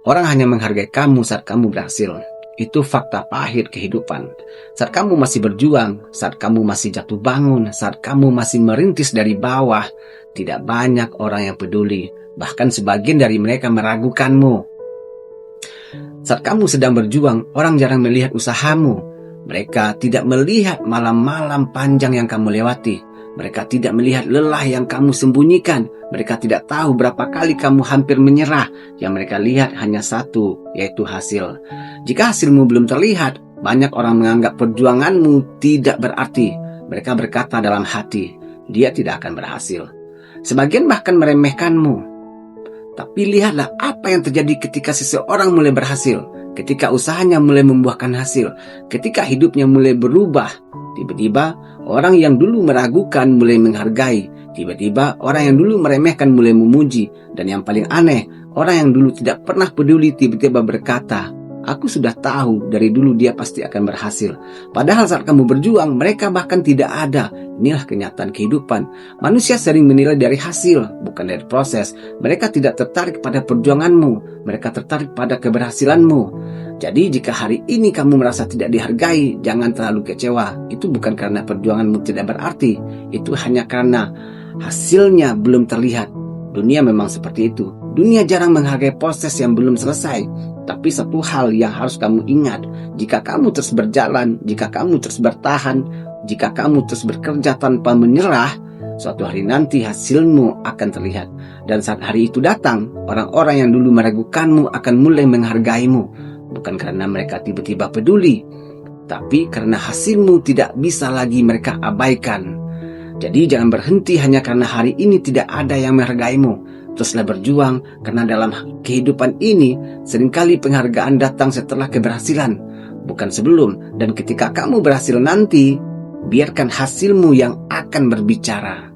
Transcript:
Orang hanya menghargai kamu saat kamu berhasil. Itu fakta pahit kehidupan. Saat kamu masih berjuang, saat kamu masih jatuh bangun, saat kamu masih merintis dari bawah, tidak banyak orang yang peduli. Bahkan sebagian dari mereka meragukanmu. Saat kamu sedang berjuang, orang jarang melihat usahamu. Mereka tidak melihat malam-malam panjang yang kamu lewati. Mereka tidak melihat lelah yang kamu sembunyikan. Mereka tidak tahu berapa kali kamu hampir menyerah. Yang mereka lihat hanya satu, yaitu hasil. Jika hasilmu belum terlihat, banyak orang menganggap perjuanganmu tidak berarti. Mereka berkata dalam hati, dia tidak akan berhasil. Sebagian bahkan meremehkanmu. Tapi lihatlah apa yang terjadi ketika seseorang mulai berhasil. Ketika usahanya mulai membuahkan hasil. Ketika hidupnya mulai berubah. Tiba-tiba orang yang dulu meragukan mulai menghargai. Tiba-tiba orang yang dulu meremehkan mulai memuji. Dan yang paling aneh, orang yang dulu tidak pernah peduli tiba-tiba berkata, aku sudah tahu dari dulu dia pasti akan berhasil. Padahal saat kamu berjuang, mereka bahkan tidak ada. Inilah kenyataan kehidupan. Manusia sering menilai dari hasil, bukan dari proses. Mereka tidak tertarik pada perjuanganmu. Mereka tertarik pada keberhasilanmu. Jadi jika hari ini kamu merasa tidak dihargai, jangan terlalu kecewa. Itu bukan karena perjuanganmu tidak berarti. Itu hanya karena hasilnya belum terlihat. Dunia memang seperti itu. Dunia jarang menghargai proses yang belum selesai. Tapi satu hal yang harus kamu ingat, jika kamu terus berjalan, jika kamu terus bertahan, jika kamu terus bekerja tanpa menyerah, suatu hari nanti hasilmu akan terlihat. Dan saat hari itu datang, orang-orang yang dulu meragukanmu akan mulai menghargaimu. Bukan karena mereka tiba-tiba peduli, tapi karena hasilmu tidak bisa lagi mereka abaikan. Jadi jangan berhenti hanya karena hari ini tidak ada yang menghargaimu. Teruslah berjuang, karena dalam kehidupan ini seringkali penghargaan datang setelah keberhasilan, bukan sebelum. Dan ketika kamu berhasil nanti, biarkan hasilmu yang akan berbicara.